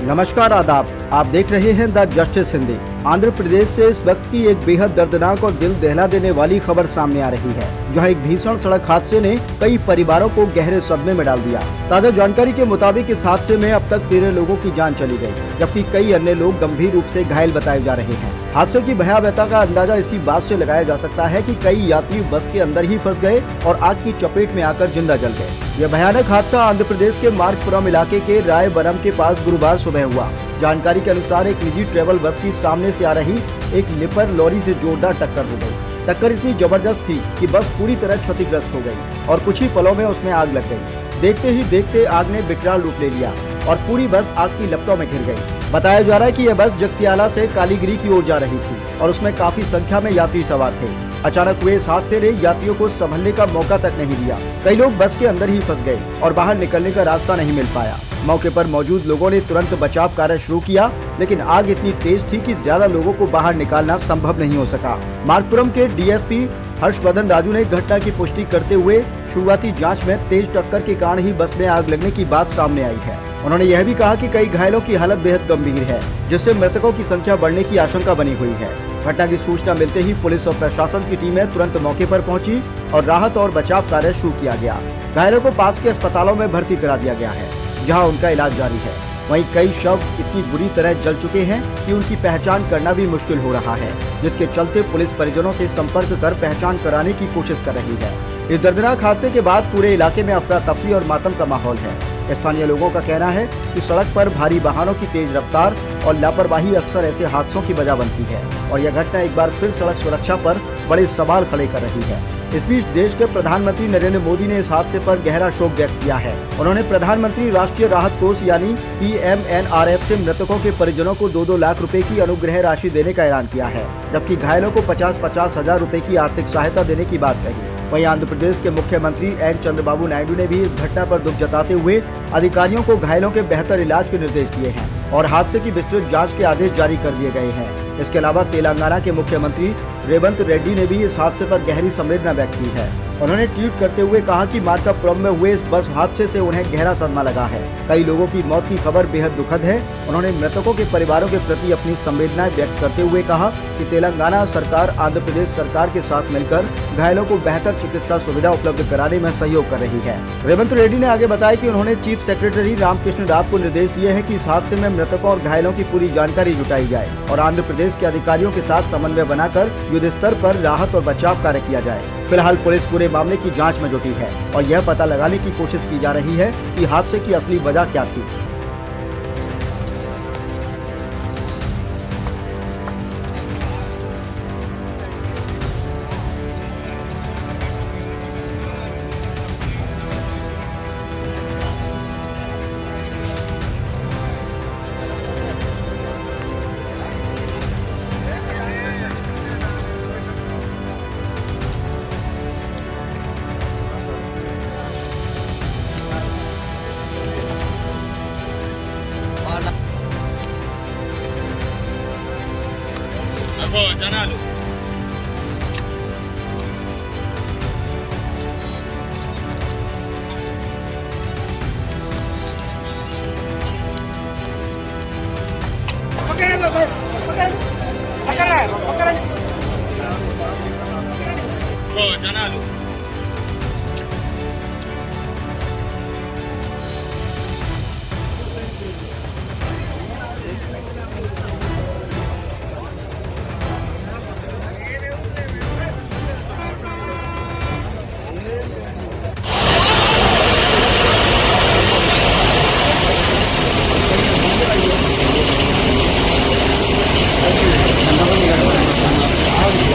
नमस्कार, आदाब। आप देख रहे हैं द जस्टिस हिंदी। आंध्र प्रदेश से इस वक्त की एक बेहद दर्दनाक और दिल दहला देने वाली खबर सामने आ रही है, जहां एक भीषण सड़क हादसे ने कई परिवारों को गहरे सदमे में डाल दिया। ताजा जानकारी के मुताबिक इस हादसे में अब तक 13 लोगों की जान चली गई, जबकि कई अन्य लोग गंभीर रूप से घायल बताए जा रहे हैं। हादसे की भयावहता का अंदाजा इसी बात से लगाया जा सकता है कि कई यात्री बस के अंदर ही फंस गए और आग की चपेट में आकर जिंदा जल गए। यह भयानक हादसा आंध्र प्रदेश के मार्गपुरम इलाके के रायबरम के पास गुरुवार सुबह हुआ। जानकारी के अनुसार एक निजी ट्रेवल बस की सामने से आ रही एक लिपर लॉरी से जोरदार टक्कर हो गई। टक्कर इतनी जबरदस्त थी कि बस पूरी तरह क्षतिग्रस्त हो गई और कुछ ही पलों में उसमें आग लग गई। देखते ही देखते आग ने विकराल रूप ले लिया और पूरी बस आग की लपटों में घिर गई। बताया जा रहा है कि यह बस जगतियाला से कालीगिरी की ओर जा रही थी और उसमें काफी संख्या में यात्री सवार थे। अचानक हुए इस हादसे ने यात्रियों को संभलने का मौका तक नहीं दिया। कई लोग बस के अंदर ही फंस गए और बाहर निकलने का रास्ता नहीं मिल पाया। मौके पर मौजूद लोगों ने तुरंत बचाव कार्य शुरू किया, लेकिन आग इतनी तेज थी कि ज्यादा लोगों को बाहर निकालना संभव नहीं हो सका। मार्गपुरम के डीएसपी हर्षवर्धन राजू ने घटना की पुष्टि करते हुए शुरुआती जांच में तेज टक्कर के कारण ही बस में आग लगने की बात सामने आई है। उन्होंने यह भी कहा कि कई घायलों की हालत बेहद गंभीर है, जिससे मृतकों की संख्या बढ़ने की आशंका बनी हुई है। घटना की सूचना मिलते ही पुलिस और प्रशासन की टीमें तुरंत मौके पर पहुंची और राहत और बचाव कार्य शुरू किया गया। घायलों को पास के अस्पतालों में भर्ती करा दिया गया है, जहां उनका इलाज जारी है। वहीं कई शव इतनी बुरी तरह जल चुके हैं कि उनकी पहचान करना भी मुश्किल हो रहा है, जिसके चलते पुलिस परिजनों से संपर्क कर पहचान कराने की कोशिश कर रही है। इस दर्दनाक हादसे के बाद पूरे इलाके में अफरा तफरी और मातम का माहौल है। स्थानीय लोगों का कहना है कि सड़क पर भारी वाहनों की तेज रफ्तार और लापरवाही अक्सर ऐसे हादसों की वजह बनती है और यह घटना एक बार फिर सड़क सुरक्षा पर बड़े सवाल खड़े कर रही है। इस बीच देश के प्रधानमंत्री नरेंद्र मोदी ने इस हादसे पर गहरा शोक व्यक्त किया है। उन्होंने प्रधानमंत्री राष्ट्रीय राहत कोष यानी PMNRF से मृतकों के परिजनों को 2-2 लाख रुपए की अनुग्रह राशि देने का ऐलान किया है, जबकि घायलों को 50-50 हजार रुपए की आर्थिक सहायता देने की बात कही। वहीं आंध्र प्रदेश के मुख्यमंत्री एन चंद्रबाबू नायडू ने भी इस घटना पर दुख जताते हुए अधिकारियों को घायलों के बेहतर इलाज के निर्देश दिए हैं और हादसे की विस्तृत जांच के आदेश जारी कर दिए गए हैं। इसके अलावा तेलंगाना के मुख्यमंत्री रेवंत रेड्डी ने भी इस हादसे पर गहरी संवेदना व्यक्त की है। उन्होंने ट्वीट करते हुए कहा कि मार्गपुरम में हुए इस बस हादसे से उन्हें गहरा सदमा लगा है। कई लोगों की मौत की खबर बेहद दुखद है। उन्होंने मृतकों के परिवारों के प्रति अपनी संवेदनाएं व्यक्त करते हुए कहा कि तेलंगाना सरकार आंध्र प्रदेश सरकार के साथ मिलकर घायलों को बेहतर चिकित्सा सुविधा उपलब्ध कराने में सहयोग कर रही है। रेवंत रेड्डी ने आगे बताया कि उन्होंने चीफ सेक्रेटरी रामकृष्ण राव को निर्देश दिए हैं कि इस हादसे में मृतकों और घायलों की पूरी जानकारी जुटाई जाए और आंध्र प्रदेश के अधिकारियों के साथ समन्वय बनाकर युद्ध स्तर पर राहत और बचाव कार्य किया जाए। फिलहाल पुलिस पूरे मामले की जांच में जुटी है और यह पता लगाने की कोशिश की जा रही है कि हादसे की असली वजह क्या थी। జనాలు Okay,